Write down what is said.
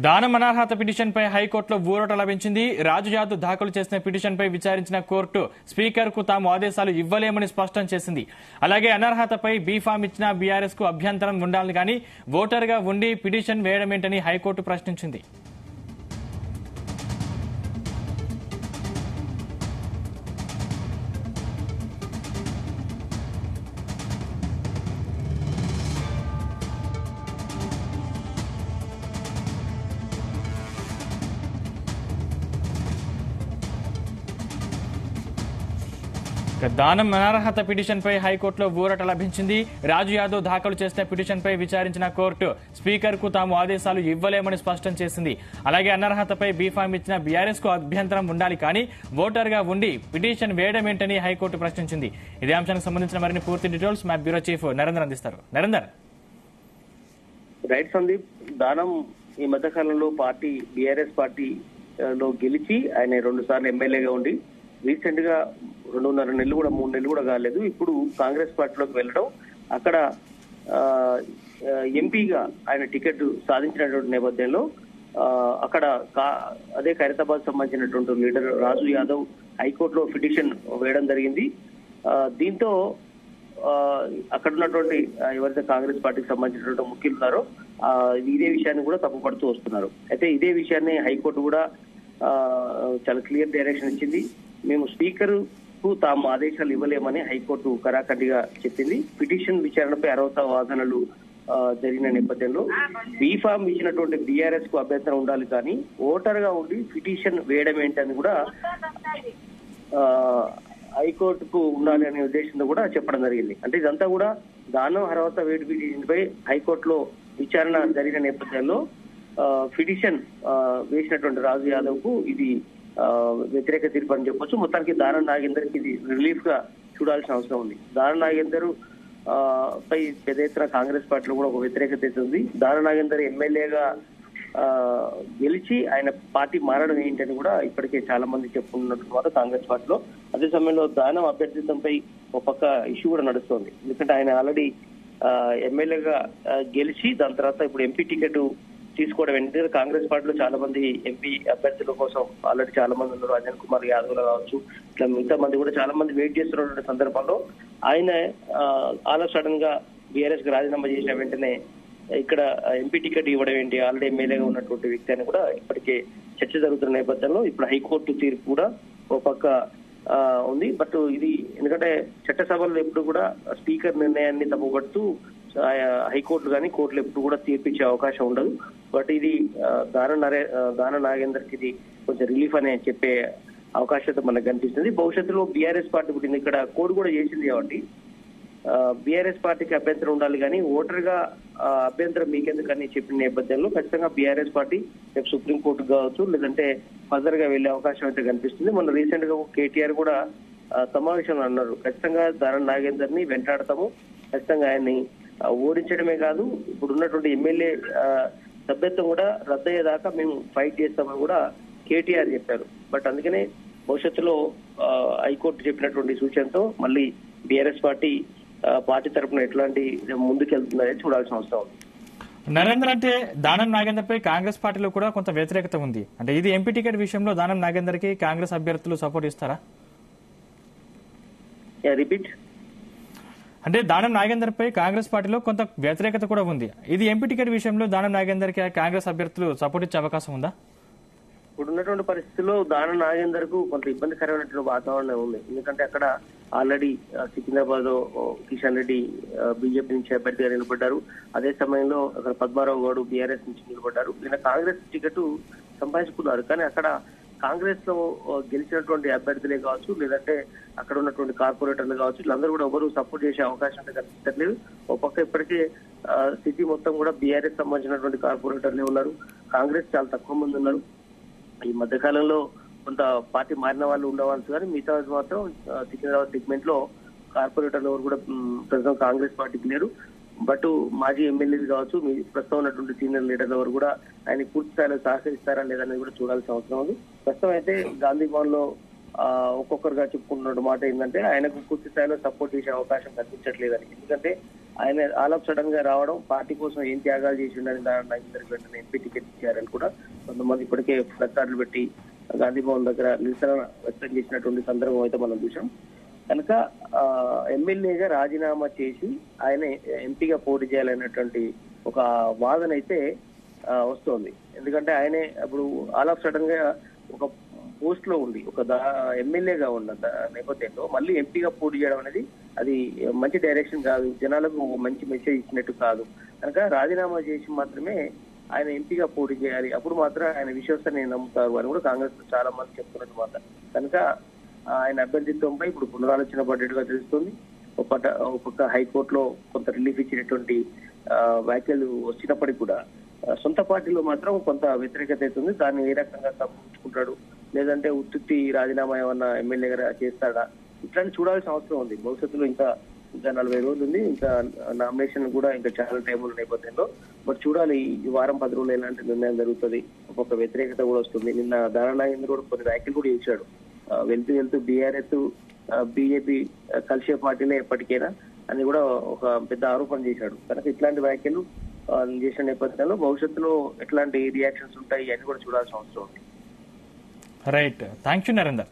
దానం అనర్హత పిటిషన్పై హైకోర్టులో ఊరట లభించింది. రాజు యాదవ్ దాఖలు చేసిన పిటిషన్పై విచారించిన కోర్టు స్పీకర్కు తాము ఆదేశాలు ఇవ్వలేమని స్పష్టం చేసింది. అలాగే అనర్హతపై బీఫామ్ ఇచ్చిన బీఆర్ఎస్ కు అభ్యంతరం ఉండాలని కానీ ఓటర్గా ఉండి పిటిషన్ వేయడమేంటని హైకోర్టు ప్రశ్నించింది. దానం అనర్హత పిటిషన్పై హైకోర్టులో ఊరట లభించింది. రాజు యాదవ్ దాఖలు చేసిన పిటిషన్పై విచారించిన కోర్టు స్పీకర్కు తాము ఆదేశాలు ఇవ్వలేమని స్పష్టం చేసింది. అలాగే అనర్హతపై బీఫామ్ ఇచ్చిన బీఆర్ఎస్ కు అభ్యంతరం ఉండాలి కానీ ఓటర్గా ఉండి పిటిషన్ వేయడమేంటని హైకోర్టు ప్రశ్నించింది. ఇదే అంశానికి సంబంధించిన మరిన్ని పూర్తి డీటెయిల్స్ మా బ్యూరో చీఫ్ నరేందర్ అందిస్తారు. నరేందర్. రైట్ సందీప్, దానం ఈ మధ్యకాలంలో పార్టీ బీఆర్ఎస్ పార్టీలో గెలిచి ఆయన 2 సార్లు ఎమ్మెల్యేగా ఉండి రీసెంట్ గా 2.5 నెలలు కూడా 3 నెలలు కూడా కాలేదు. ఇప్పుడు కాంగ్రెస్ పార్టీలోకి వెళ్ళడం, అక్కడ ఎంపీగా ఆయన టికెట్ సాధించినటువంటి నేపథ్యంలో అక్కడ అదే ఖైరతాబాద్ సంబంధించినటువంటి లీడర్ రాజు యాదవ్ హైకోర్టులో పిటిషన్ వేయడం జరిగింది. దీంతో అక్కడ ఉన్నటువంటి ఎవరైతే కాంగ్రెస్ పార్టీకి సంబంధించినటువంటి ముఖ్యులు ఉన్నారో ఇదే విషయాన్ని కూడా తప్పుపడుతూ వస్తున్నారు. అయితే ఇదే విషయాన్ని హైకోర్టు కూడా చాలా క్లియర్ డైరెక్షన్ ఇచ్చింది. మేము స్పీకర్ కు తాము ఆదేశాలు ఇవ్వలేమని హైకోర్టు కరాఖండిగా చెప్పింది. పిటిషన్ విచారణపై అర్హత వాదనలు జరిగిన నేపథ్యంలో బీఫామ్ ఇచ్చినటువంటి బీఆర్ఎస్ కు అభ్యంతరం ఉండాలి కానీ ఓటర్ గా ఉండి పిటిషన్ వేయడం ఏంటని కూడా హైకోర్టుకు ఉండాలి అనే ఉద్దేశంతో కూడా చెప్పడం జరిగింది. అంటే ఇదంతా కూడా దానం అర్హత వేడి పిటిషన్ పై హైకోర్టులో విచారణ జరిగిన నేపథ్యంలో పిటిషన్ వేసినటువంటి రాజు యాదవ్ కు ఇది వ్యతిరేక తీర్పు అని చెప్పొచ్చు. మొత్తానికి దానం నాగేందర్ కి ఇది రిలీఫ్ గా చూడాల్సిన అవసరం ఉంది. దానం నాగేందర్ పై పెద్ద ఎత్తున కాంగ్రెస్ పార్టీలో కూడా ఒక వ్యతిరేకత ఉంది. దానం నాగేందర్ ఎమ్మెల్యేగా గెలిచి ఆయన పార్టీ మారడం ఏంటని కూడా ఇప్పటికే చాలా మంది చెప్పుకున్నట్టు కాంగ్రెస్ పార్టీలో. అదే సమయంలో దానం అభ్యర్థిత్వంపై ఒక పక్క ఇష్యూ కూడా నడుస్తోంది. ఎందుకంటే ఆయన ఆల్రెడీ ఎమ్మెల్యేగా గెలిచి దాని తర్వాత ఇప్పుడు ఎంపీ టికెట్ తీసుకోవడం ఏంటంటే కాంగ్రెస్ పార్టీలో చాలా మంది ఎంపీ అభ్యర్థుల కోసం ఆల్రెడీ చాలా మంది ఉన్నారు. రాజన్ కుమార్ యాదవ్ కావచ్చు, ఇట్లా మిగతా మంది కూడా చాలా మంది వెయిట్ చేస్తున్నటువంటి సందర్భంలో ఆయన ఆల్ ఆఫ్ సడన్ గా బీఆర్ఎస్ కి రాజీనామా చేసిన వెంటనే ఇక్కడ ఎంపీ టికెట్ ఇవ్వడం ఏంటి, ఆల్రెడీ ఎమ్మెల్యేగా ఉన్నటువంటి వ్యక్తి అని కూడా ఇప్పటికే చర్చ జరుగుతున్న నేపథ్యంలో ఇప్పుడు హైకోర్టు తీర్పు కూడా ఒక పక్క ఉంది. బట్ ఇది ఎందుకంటే చట్టసభల్లో ఎప్పుడు కూడా స్పీకర్ నిర్ణయాన్ని తప్పుపడుతూ హైకోర్టు కానీ కోర్టులు ఎప్పుడు కూడా తీర్పిచ్చే అవకాశం ఉండదు. బట్ ఇది దాన నాగేందర్ కి ఇది కొంచెం రిలీఫ్ అనే చెప్పే అవకాశం మనకు కనిపిస్తుంది. భవిష్యత్తులో బీఆర్ఎస్ పార్టీ పుట్టింది, ఇక్కడ కోడ్ కూడా చేసింది కాబట్టి బీఆర్ఎస్ పార్టీకి అభ్యంతరం ఉండాలి కానీ ఓటర్ గా అభ్యంతరం మీకెందుకని చెప్పిన నేపథ్యంలో ఖచ్చితంగా బీఆర్ఎస్ పార్టీ రేపు సుప్రీంకోర్టు కావచ్చు లేదంటే ఫర్దర్ గా వెళ్లే అవకాశం అయితే కనిపిస్తుంది. మొన్న రీసెంట్ గా కేటీఆర్ కూడా సమావేశంలో అన్నారు, ఖచ్చితంగా దానం నాగేందర్ ని వెంటాడతాము, ఖచ్చితంగా ఆయన్ని ఓడించడమే కాదు ఇప్పుడు ఉన్నటువంటి ఎమ్మెల్యే సభ్యత్వం కూడా రద్దయ్యేదాకా మేము ఫైట్ చేస్తామని కూడా కేటీఆర్ చెప్పారు. బట్ అందుకనే భవిష్యత్తులో హైకోర్టు చెప్పినటువంటి సూచనతో మళ్ళీ బీఆర్ఎస్ పార్టీ తరఫున ఎట్లాంటి ముందుకెళ్తుందని చూడాల్సిన అవసరం ఉంది. నరేందర్, అంటే దానం నాగేందర్ పై కాంగ్రెస్ పార్టీలో కూడా కొంత వ్యతిరేకత ఉంది. అంటే ఇది ఎంపీ టికెట్ విషయంలో దానం నాగేందర్ కి కాంగ్రెస్ అభ్యర్థులు సపోర్ట్ ఇస్తారా? రిపీట్. అంటే దానం నాగేందర్ పై కాంగ్రెస్ పార్టీలో కొంత వ్యతిరేకత కూడా ఉంది. ఇది ఎంపీ టికెట్ విషయంలో దానం నాగేందర్ కి కాంగ్రెస్ అభ్యర్థులు సపోర్ట్ ఇచ్చే అవకాశం ఉందా? ఇప్పుడున్నటువంటి పరిస్థితుల్లో దానం నాగేందర్ కు కొంత ఇబ్బందికరమైనటువంటి వాతావరణం ఉంది. ఎందుకంటే అక్కడ ఆల్రెడీ సికింద్రాబాద్ లో కిషన్ రెడ్డి బీజేపీ నుంచి అభ్యర్థిగా నిలబడ్డారు. అదే సమయంలో అక్కడ పద్మారావు గౌడ్ బీఆర్ఎస్ నుంచి నిలబడ్డారు. ఈయన కాంగ్రెస్ టికెట్ సంపాదించుకున్నారు. కానీ అక్కడ కాంగ్రెస్ లో గెలిచినటువంటి అభ్యర్థులే కావచ్చు లేదంటే అక్కడ ఉన్నటువంటి కార్పొరేటర్లు కావచ్చు వీళ్ళందరూ కూడా ఎవరు సపోర్ట్ చేసే అవకాశం కనిపించట్లేదు. ఒక పక్క ఇప్పటికే సిటీ మొత్తం కూడా బీఆర్ఎస్ సంబంధించినటువంటి కార్పొరేటర్లే ఉన్నారు, కాంగ్రెస్ చాలా తక్కువ మంది ఉన్నారు. ఈ మధ్యకాలంలో కొంత పార్టీ మారిన వాళ్ళు ఉండవచ్చు కానీ మిగతా మాత్రం సికింద్రాబాద్ సెగ్మెంట్ లో కార్పొరేటర్లు ఎవరు కూడా ప్రస్తుతం కాంగ్రెస్ పార్టీకి లేరు. బట్ మాజీ ఎమ్మెల్యేలు కావచ్చు ప్రస్తుతం ఉన్నటువంటి సీనియర్ లీడర్లు ఎవరు కూడా ఆయన పూర్తి స్థాయిలో సహకరిస్తారా లేదనేది కూడా చూడాల్సిన అవసరం ఉంది. ప్రస్తుతం అయితే గాంధీ భవన్ లో ఒక్కొక్కరుగా చెప్పుకుంటున్న మాట ఏంటంటే ఆయనకు పూర్తి స్థాయిలో సపోర్ట్ చేసే అవకాశం కనిపించట్లేదని. ఎందుకంటే ఆయన ఆల్ ఆఫ్ సడన్ గా రావడం, పార్టీ కోసం ఏం త్యాగాలు చేసి ఉండని దాని ఇద్దరికి వెంటనే ఎంపీ టికెట్ ఇచ్చారని కూడా కొంతమంది ఇప్పటికే ప్లకార్డులు పెట్టి గాంధీ భవన్ దగ్గర నిరసన వ్యక్తం చేసినటువంటి సందర్భం అయితే మనం చూసాం. కనుక ఎమ్మెల్యేగా రాజీనామా చేసి ఆయన ఎంపీగా పోటీ చేయాలనేటువంటి ఒక వాదన అయితే వస్తోంది. ఎందుకంటే ఆయనే ఇప్పుడు ఆల్ ఆఫ్ సడన్ గా ఒక పోస్ట్ లో ఉండి ఒక ఎమ్మెల్యేగా ఉన్న నేపథ్యంలో మళ్ళీ ఎంపీగా పోటీ చేయడం అనేది అది మంచి డైరెక్షన్ కాదు, జనాలకు మంచి మెసేజ్ ఇచ్చినట్టు కాదు. కనుక రాజీనామా చేసి మాత్రమే ఆయన ఎంపీగా పోటీ చేయాలి, అప్పుడు మాత్రం ఆయన విశ్వసనీయ నమ్ముతారు అని కూడా కాంగ్రెస్ చాలా మంది చెప్తున్నట్టు మాట. కనుక ఆయన అభ్యర్థిత్వంపై ఇప్పుడు పునరాలోచన పడ్డట్టుగా తెలుస్తుంది. ఒక్కొక్క హైకోర్టులో కొంత రిలీఫ్ ఇచ్చినటువంటి వ్యాఖ్యలు వచ్చినప్పటికీ కూడా సొంత పార్టీలో మాత్రం కొంత వ్యతిరేకత అవుతుంది. దాన్ని ఏ రకంగా సమర్పించుకుంటాడు, లేదంటే ఉత్తుత్తి రాజీనామా ఏమన్నా ఎమ్మెల్యేగా చేస్తాడా, ఇట్లాంటి చూడాల్సిన అవసరం ఉంది. భవిష్యత్తులో ఇంకా 40 రోజులు ఉంది, ఇంకా నామినేషన్ కూడా ఇంకా చాలా టైం ఉన్న నేపథ్యంలో బట్ చూడాలి ఈ వారం 10 రోజులు ఎలాంటి నిర్ణయం జరుగుతుంది. ఒక్కొక్క వ్యతిరేకత కూడా వస్తుంది. నిన్న దానానాగేంద్ర కూడా కొన్ని వ్యాఖ్యలు కూడా చేశాడు. వెళ్తూ బీఆర్ఎస్ బీజేపీ కలిసే పార్టీలే ఎప్పటికైనా అని కూడా ఒక పెద్ద ఆరోపణ చేశాడు. కనుక ఇట్లాంటి వ్యాఖ్యలు చేసిన నేపథ్యంలో భవిష్యత్తులో ఎట్లాంటి రియాక్షన్స్ ఉంటాయి అని కూడా చూడాల్సిన అవసరం ఉంది. Right, thank you Narender.